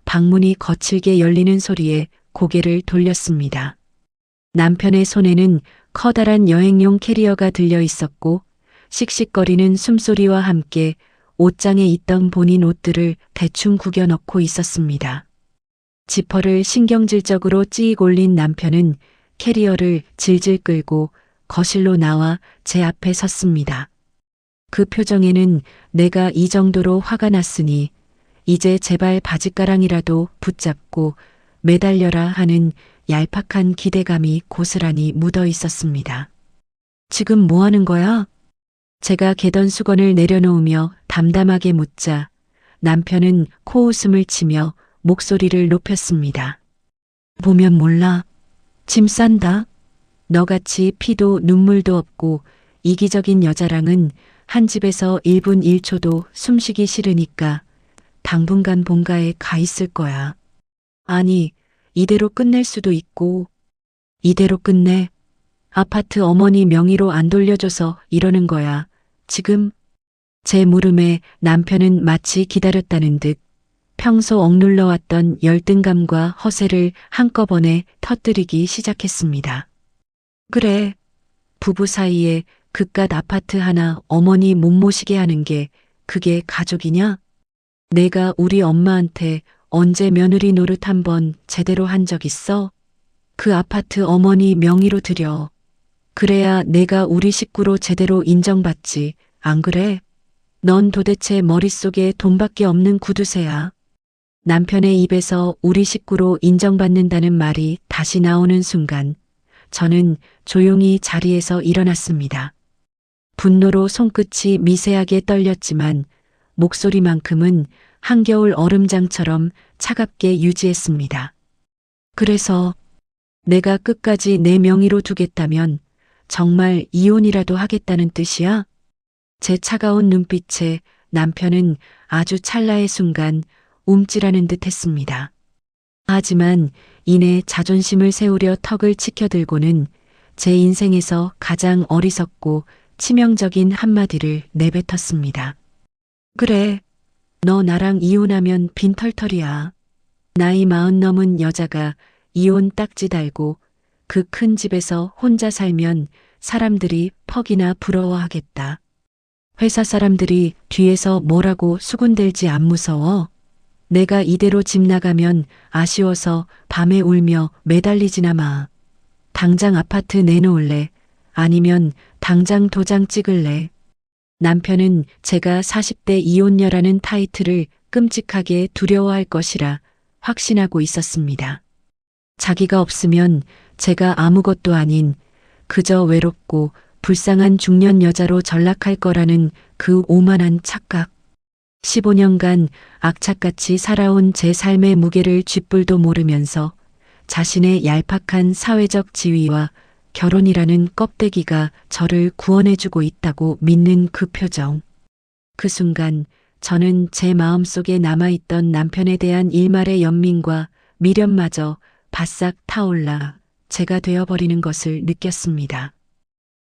S2: 방문이 거칠게 열리는 소리에 고개를 돌렸습니다. 남편의 손에는 커다란 여행용 캐리어가 들려 있었고 씩씩거리는 숨소리와 함께 옷장에 있던 본인 옷들을 대충 구겨 넣고 있었습니다. 지퍼를 신경질적으로 찌익 올린 남편은 캐리어를 질질 끌고 거실로 나와 제 앞에 섰습니다. 그 표정에는 내가 이 정도로 화가 났으니 이제 제발 바짓가랑이라도 붙잡고 매달려라 하는 얄팍한 기대감이 고스란히 묻어 있었습니다. 지금 뭐 하는 거야? 제가 개던 수건을 내려놓으며 담담하게 묻자 남편은 코웃음을 치며 목소리를 높였습니다. 보면 몰라. 짐 싼다. 너같이 피도 눈물도 없고 이기적인 여자랑은 한 집에서 1분 1초도 숨쉬기 싫으니까 당분간 본가에 가 있을 거야. 아니, 이대로 끝낼 수도 있고. 이대로 끝내. 아파트 어머니 명의로 안 돌려줘서 이러는 거야. 지금 제 물음에 남편은 마치 기다렸다는 듯 평소 억눌러왔던 열등감과 허세를 한꺼번에 터뜨리기 시작했습니다. 그래, 부부 사이에 그깟 아파트 하나 어머니 못 모시게 하는 게 그게 가족이냐? 내가 우리 엄마한테 언제 며느리 노릇 한번 제대로 한 적 있어? 그 아파트 어머니 명의로 드려. 그래야 내가 우리 식구로 제대로 인정받지. 안 그래? 넌 도대체 머릿속에 돈밖에 없는 구두쇠야. 남편의 입에서 우리 식구로 인정받는다는 말이 다시 나오는 순간 저는 조용히 자리에서 일어났습니다. 분노로 손끝이 미세하게 떨렸지만 목소리만큼은 한겨울 얼음장처럼 차갑게 유지했습니다. 그래서 내가 끝까지 내 명의로 두겠다면 정말 이혼이라도 하겠다는 뜻이야? 제 차가운 눈빛에 남편은 아주 찰나의 순간 움찔하는 듯 했습니다. 하지만 이내 자존심을 세우려 턱을 치켜들고는 제 인생에서 가장 어리석고 치명적인 한마디를 내뱉었습니다. 그래, 너 나랑 이혼하면 빈털털이야. 나이 40 넘은 여자가 이혼 딱지 달고 그 큰 집에서 혼자 살면 사람들이 퍽이나 부러워하겠다. 회사 사람들이 뒤에서 뭐라고 수군댈지 안 무서워? 내가 이대로 집 나가면 아쉬워서 밤에 울며 매달리지나 마. 당장 아파트 내놓을래? 아니면 당장 도장 찍을래? 남편은 제가 40대 이혼녀라는 타이틀을 끔찍하게 두려워할 것이라 확신하고 있었습니다. 자기가 없으면 제가 아무것도 아닌 그저 외롭고 불쌍한 중년 여자로 전락할 거라는 그 오만한 착각. 15년간 악착같이 살아온 제 삶의 무게를 쥐뿔도 모르면서 자신의 얄팍한 사회적 지위와 결혼이라는 껍데기가 저를 구원해주고 있다고 믿는 그 표정. 그 순간 저는 제 마음속에 남아있던 남편에 대한 일말의 연민과 미련마저 바싹 타올라 제가 되어버리는 것을 느꼈습니다.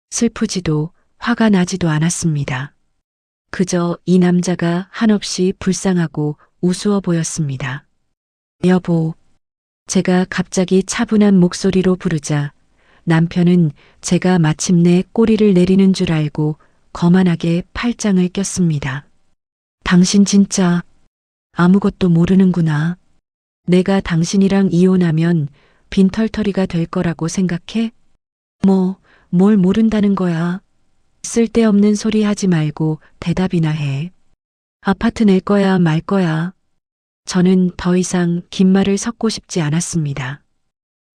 S2: 슬프지도 화가 나지도 않았습니다. 그저 이 남자가 한없이 불쌍하고 우스워 보였습니다. 여보, 제가 갑자기 차분한 목소리로 부르자 남편은 제가 마침내 꼬리를 내리는 줄 알고 거만하게 팔짱을 꼈습니다. 당신 진짜 아무것도 모르는구나. 내가 당신이랑 이혼하면 빈털터리가 될 거라고 생각해? 뭘 모른다는 거야. 쓸데없는 소리 하지 말고 대답이나 해. 아파트 낼 거야, 말 거야. 저는 더 이상 긴 말을 섞고 싶지 않았습니다.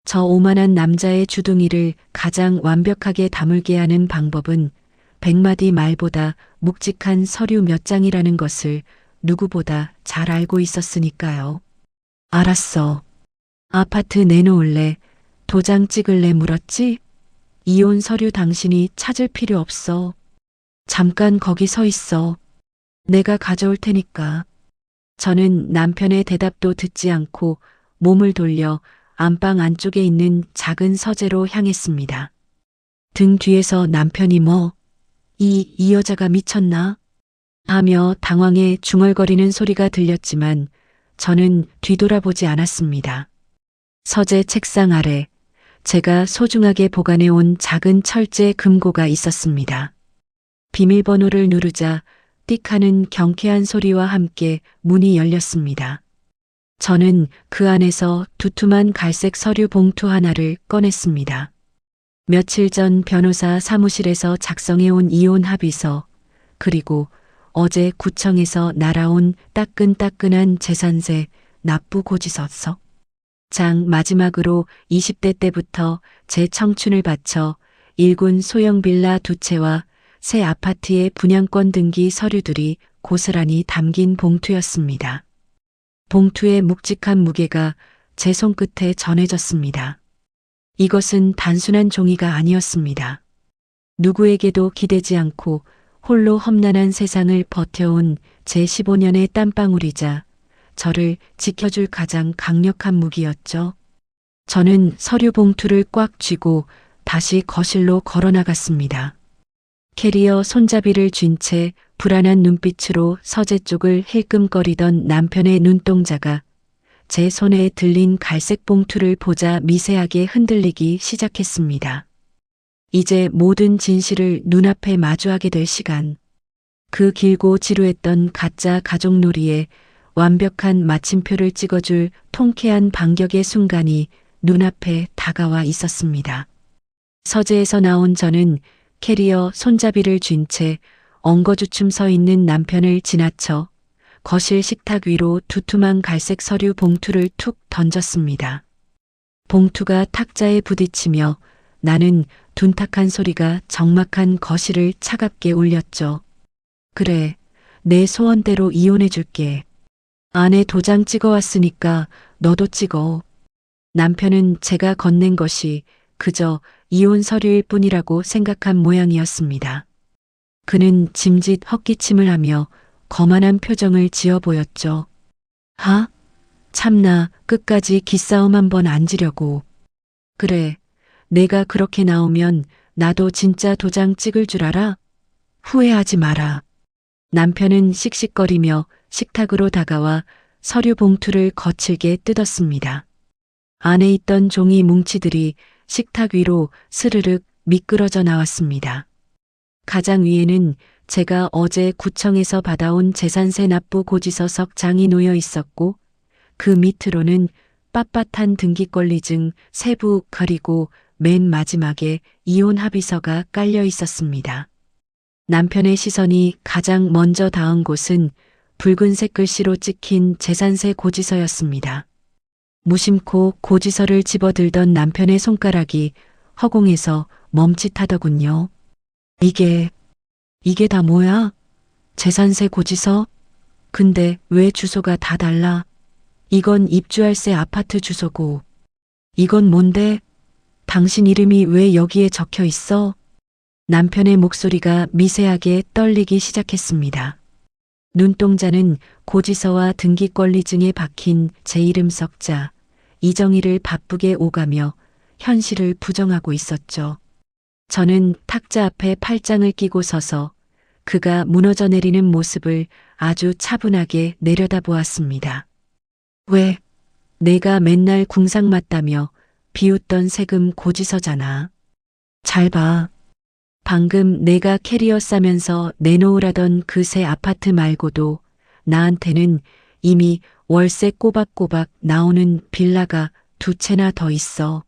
S2: 저 오만한 남자의 주둥이를 가장 완벽하게 다물게 하는 방법은 100마디 말보다 묵직한 서류 몇 장이라는 것을 누구보다 잘 알고 있었으니까요. 알았어. 아파트 내놓을래? 도장 찍을래? 물었지? 이혼 서류 당신이 찾을 필요 없어. 잠깐 거기 서 있어. 내가 가져올 테니까. 저는 남편의 대답도 듣지 않고 몸을 돌려 안방 안쪽에 있는 작은 서재로 향했습니다. 등 뒤에서 남편이 이 여자가 미쳤나? 하며 당황해 중얼거리는 소리가 들렸지만 저는 뒤돌아보지 않았습니다. 서재 책상 아래 제가 소중하게 보관해 온 작은 철제 금고가 있었습니다. 비밀번호를 누르자 띡 하는 경쾌한 소리와 함께 문이 열렸습니다. 저는 그 안에서 두툼한 갈색 서류 봉투 하나를 꺼냈습니다. 며칠 전 변호사 사무실에서 작성해 온 이혼 합의서, 그리고 어제 구청에서 날아온 따끈따끈한 재산세 납부 고지서서. 장 마지막으로 20대 때부터 제 청춘을 바쳐 일군 소형 빌라 2채와 새 아파트의 분양권 등기 서류들이 고스란히 담긴 봉투였습니다. 봉투의 묵직한 무게가 제 손끝에 전해졌습니다. 이것은 단순한 종이가 아니었습니다. 누구에게도 기대지 않고 홀로 험난한 세상을 버텨온 제 15년의 땀방울이자 저를 지켜줄 가장 강력한 무기였죠. 저는 서류 봉투를 꽉 쥐고 다시 거실로 걸어나갔습니다. 캐리어 손잡이를 쥔 채 불안한 눈빛으로 서재 쪽을 힐끔거리던 남편의 눈동자가 제 손에 들린 갈색 봉투를 보자 미세하게 흔들리기 시작했습니다. 이제 모든 진실을 눈앞에 마주하게 될 시간. 그 길고 지루했던 가짜 가족놀이에 완벽한 마침표를 찍어줄 통쾌한 반격의 순간이 눈앞에 다가와 있었습니다. 서재에서 나온 저는 캐리어 손잡이를 쥔 채 엉거주춤 서 있는 남편을 지나쳐 거실 식탁 위로 두툼한 갈색 서류 봉투를 툭 던졌습니다. 봉투가 탁자에 부딪히며 나는 둔탁한 소리가 적막한 거실을 차갑게 울렸죠. 그래, 내 소원대로 이혼해줄게. 안에 도장 찍어왔으니까 너도 찍어. 남편은 제가 건넨 것이 그저 이혼 서류일 뿐이라고 생각한 모양이었습니다. 그는 짐짓 헛기침을 하며 거만한 표정을 지어 보였죠. 참나 끝까지 기싸움 한번 앉으려고. 그래, 내가 그렇게 나오면 나도 진짜 도장 찍을 줄 알아? 후회하지 마라. 남편은 씩씩거리며 식탁으로 다가와 서류 봉투를 거칠게 뜯었습니다. 안에 있던 종이 뭉치들이 식탁 위로 스르륵 미끄러져 나왔습니다. 가장 위에는 제가 어제 구청에서 받아온 재산세 납부 고지서 석 장이 놓여 있었고 그 밑으로는 빳빳한 등기권리증 세부 그리고 맨 마지막에 이혼 합의서가 깔려 있었습니다. 남편의 시선이 가장 먼저 닿은 곳은 붉은색 글씨로 찍힌 재산세 고지서였습니다. 무심코 고지서를 집어들던 남편의 손가락이 허공에서 멈칫하더군요. 이게 다 뭐야? 재산세 고지서? 근데 왜 주소가 다 달라? 이건 입주할새 아파트 주소고. 이건 뭔데? 당신 이름이 왜 여기에 적혀 있어? 남편의 목소리가 미세하게 떨리기 시작했습니다. 눈동자는 고지서와 등기권리증에 박힌 제 이름 석자, 이정희를 바쁘게 오가며 현실을 부정하고 있었죠. 저는 탁자 앞에 팔짱을 끼고 서서 그가 무너져 내리는 모습을 아주 차분하게 내려다보았습니다. 왜? 내가 맨날 궁상 맞다며 비웃던 세금 고지서잖아. 잘 봐. 방금 내가 캐리어 싸면서 내놓으라던 그 새 아파트 말고도 나한테는 이미 월세 꼬박꼬박 나오는 빌라가 2채나 더 있어.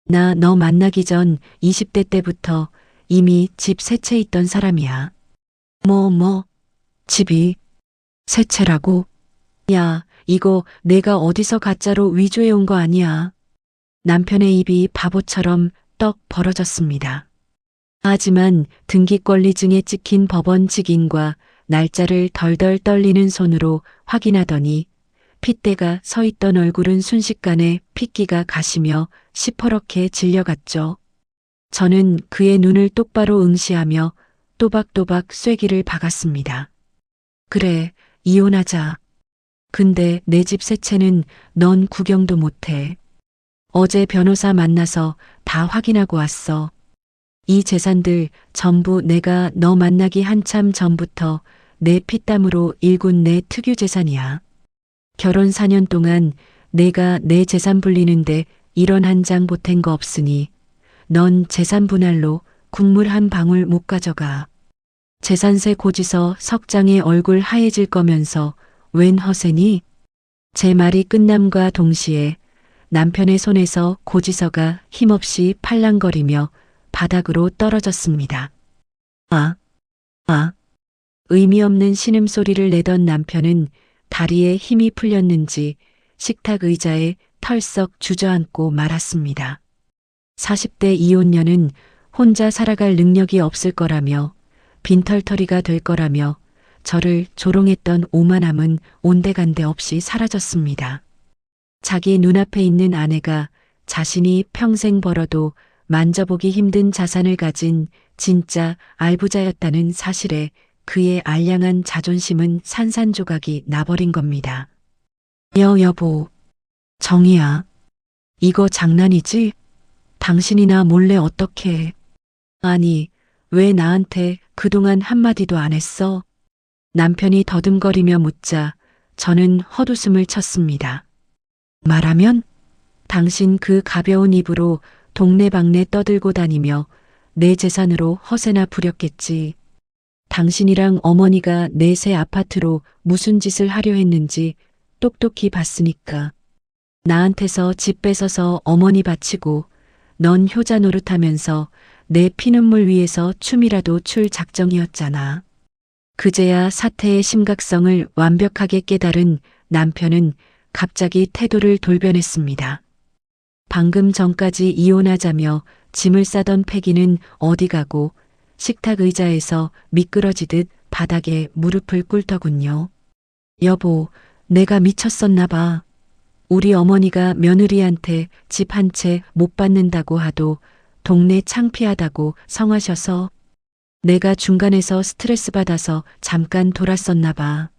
S2: 나 너 만나기 전 20대 때부터 이미 집 3채 있던 사람이야. 집이 3채라고? 야, 이거 내가 어디서 가짜로 위조해 온 거 아니야. 남편의 입이 바보처럼 떡 벌어졌습니다. 하지만 등기권리증에 찍힌 법원 직인과 날짜를 덜덜 떨리는 손으로 확인하더니 핏대가 서 있던 얼굴은 순식간에 핏기가 가시며 시퍼렇게 질려갔죠. 저는 그의 눈을 똑바로 응시하며 또박또박 쐐기를 박았습니다. 그래, 이혼하자. 근데 내 집 3채는 넌 구경도 못해. 어제 변호사 만나서 다 확인하고 왔어. 이 재산들 전부 내가 너 만나기 한참 전부터 내 피땀으로 일군 내 특유 재산이야. 결혼 4년 동안 내가 내 재산 불리는데 1원 한 장 보탠 거 없으니 넌 재산 분할로 국물 한 방울 못 가져가. 재산세 고지서 석장에 얼굴 하얘질 거면서 웬 허세니? 제 말이 끝남과 동시에 남편의 손에서 고지서가 힘없이 팔랑거리며 바닥으로 떨어졌습니다. 의미 없는 신음소리를 내던 남편은 다리에 힘이 풀렸는지 식탁 의자에 털썩 주저앉고 말았습니다. 40대 이혼녀는 혼자 살아갈 능력이 없을 거라며 빈털터리가 될 거라며 저를 조롱했던 오만함은 온데간데 없이 사라졌습니다. 자기 눈앞에 있는 아내가 자신이 평생 벌어도 만져보기 힘든 자산을 가진 진짜 알부자였다는 사실에 그의 알량한 자존심은 산산조각이 나버린 겁니다. 여보, 정희야, 이거 장난이지? 당신이나 몰래 어떻게 해? 아니, 왜 나한테 그동안 한마디도 안 했어? 남편이 더듬거리며 묻자 저는 헛웃음을 쳤습니다. 말하면? 당신 그 가벼운 입으로 동네방네 떠들고 다니며 내 재산으로 허세나 부렸겠지. 당신이랑 어머니가 내 새 아파트로 무슨 짓을 하려 했는지 똑똑히 봤으니까. 나한테서 집 뺏어서 어머니 바치고 넌 효자 노릇하면서 내 피눈물 위에서 춤이라도 출 작정이었잖아. 그제야 사태의 심각성을 완벽하게 깨달은 남편은 갑자기 태도를 돌변했습니다. 방금 전까지 이혼하자며 짐을 싸던 패기는 어디 가고 식탁 의자에서 미끄러지듯 바닥에 무릎을 꿇더군요. 여보, 내가 미쳤었나 봐. 우리 어머니가 며느리한테 집 한 채 못 받는다고 하도 동네 창피하다고 성하셔서 내가 중간에서 스트레스 받아서 잠깐 돌았었나 봐.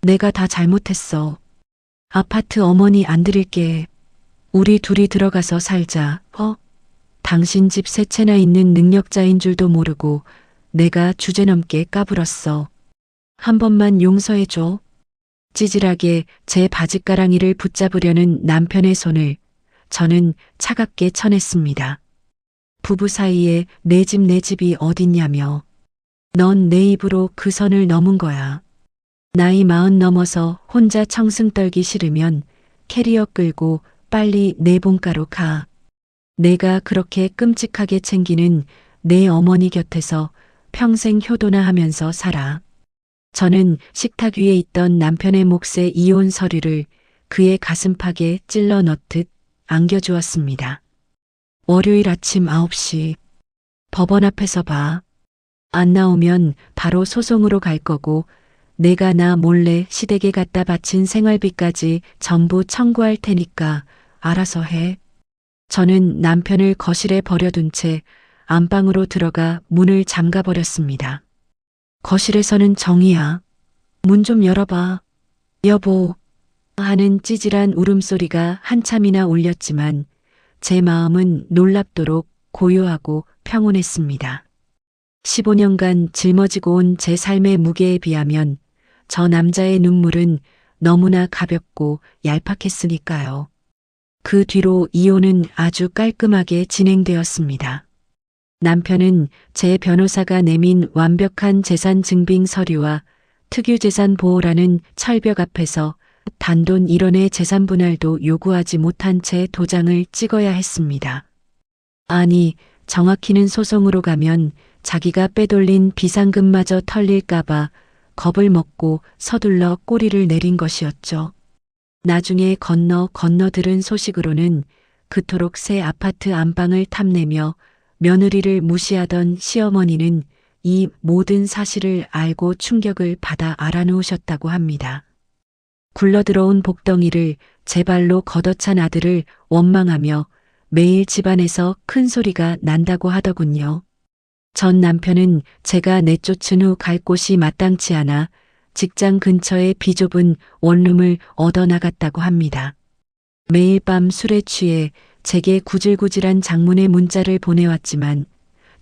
S2: 내가 다 잘못했어. 아파트 어머니 안 드릴게. 우리 둘이 들어가서 살자. 당신 집 3채나 있는 능력자인 줄도 모르고 내가 주제넘게 까불었어. 한 번만 용서해줘. 찌질하게 제 바짓가랑이를 붙잡으려는 남편의 손을 저는 차갑게 쳐냈습니다. 부부 사이에 내 집이 어딨냐며. 넌 내 입으로 그 선을 넘은 거야. 나이 40 넘어서 혼자 청승 떨기 싫으면 캐리어 끌고 빨리 내 본가로 가. 내가 그렇게 끔찍하게 챙기는 내 어머니 곁에서 평생 효도나 하면서 살아. 저는 식탁 위에 있던 남편의 몫의 이혼 서류를 그의 가슴팍에 찔러 넣듯 안겨주었습니다. 월요일 아침 9시. 법원 앞에서 봐. 안 나오면 바로 소송으로 갈 거고 내가 나 몰래 시댁에 갖다 바친 생활비까지 전부 청구할 테니까 알아서 해. 저는 남편을 거실에 버려둔 채 안방으로 들어가 문을 잠가버렸습니다. 거실에서는 정희야. 문 좀 열어봐. 여보. 하는 찌질한 울음소리가 한참이나 울렸지만 제 마음은 놀랍도록 고요하고 평온했습니다. 15년간 짊어지고 온 제 삶의 무게에 비하면 저 남자의 눈물은 너무나 가볍고 얄팍했으니까요. 그 뒤로 이혼은 아주 깔끔하게 진행되었습니다. 남편은 제 변호사가 내민 완벽한 재산 증빙 서류와 특유재산 보호라는 철벽 앞에서 단돈 1원의 재산 분할도 요구하지 못한 채 도장을 찍어야 했습니다. 아니, 정확히는 소송으로 가면 자기가 빼돌린 비상금마저 털릴까봐 겁을 먹고 서둘러 꼬리를 내린 것이었죠. 나중에 건너 들은 소식으로는 그토록 새 아파트 안방을 탐내며 며느리를 무시하던 시어머니는 이 모든 사실을 알고 충격을 받아 알아놓으셨다고 합니다. 굴러들어온 복덩이를 제 발로 걷어찬 아들을 원망하며 매일 집안에서 큰 소리가 난다고 하더군요. 전 남편은 제가 내쫓은 후 갈 곳이 마땅치 않아 직장 근처의 비좁은 원룸을 얻어나갔다고 합니다. 매일 밤 술에 취해 제게 구질구질한 장문의 문자를 보내왔지만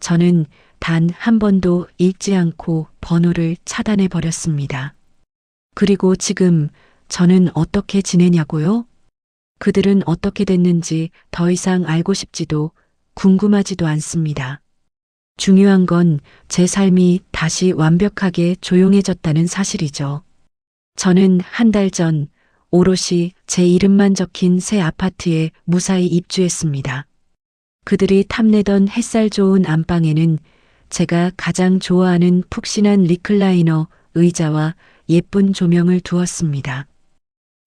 S2: 저는 단 한 번도 읽지 않고 번호를 차단해 버렸습니다. 그리고 지금 저는 어떻게 지내냐고요? 그들은 어떻게 됐는지 더 이상 알고 싶지도 궁금하지도 않습니다. 중요한 건 제 삶이 다시 완벽하게 조용해졌다는 사실이죠. 저는 한 달 전 오롯이 제 이름만 적힌 새 아파트에 무사히 입주했습니다. 그들이 탐내던 햇살 좋은 안방에는 제가 가장 좋아하는 푹신한 리클라이너 의자와 예쁜 조명을 두었습니다.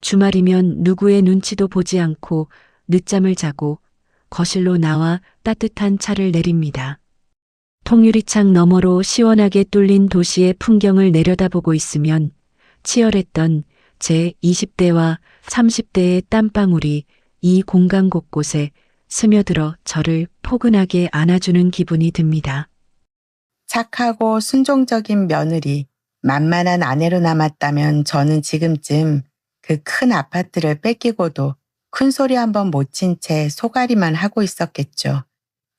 S2: 주말이면 누구의 눈치도 보지 않고 늦잠을 자고 거실로 나와 따뜻한 차를 내립니다. 통유리창 너머로 시원하게 뚫린 도시의 풍경을 내려다보고 있으면 치열했던 제 20대와 30대의 땀방울이 이 공간 곳곳에 스며들어 저를 포근하게 안아주는 기분이 듭니다.
S1: 착하고 순종적인 며느리, 만만한 아내로 남았다면 저는 지금쯤 그 큰 아파트를 뺏기고도 큰 소리 한번 못 친 채 소가리만 하고 있었겠죠.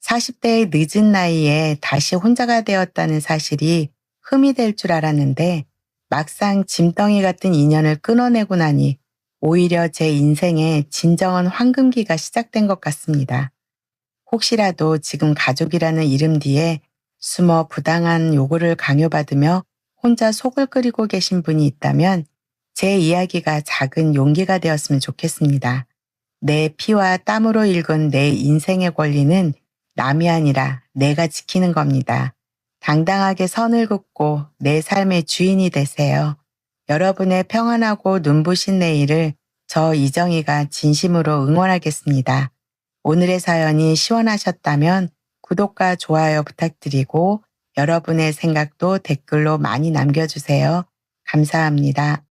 S1: 40대의 늦은 나이에 다시 혼자가 되었다는 사실이 흠이 될 줄 알았는데 막상 짐덩이 같은 인연을 끊어내고 나니 오히려 제 인생의 진정한 황금기가 시작된 것 같습니다. 혹시라도 지금 가족이라는 이름 뒤에 숨어 부당한 요구를 강요받으며 혼자 속을 끓이고 계신 분이 있다면 제 이야기가 작은 용기가 되었으면 좋겠습니다. 내 피와 땀으로 일군 내 인생의 권리는 남이 아니라 내가 지키는 겁니다. 당당하게 선을 긋고 내 삶의 주인이 되세요. 여러분의 평안하고 눈부신 내일을 저 이정희가 진심으로 응원하겠습니다. 오늘의 사연이 시원하셨다면 구독과 좋아요 부탁드리고 여러분의 생각도 댓글로 많이 남겨주세요. 감사합니다.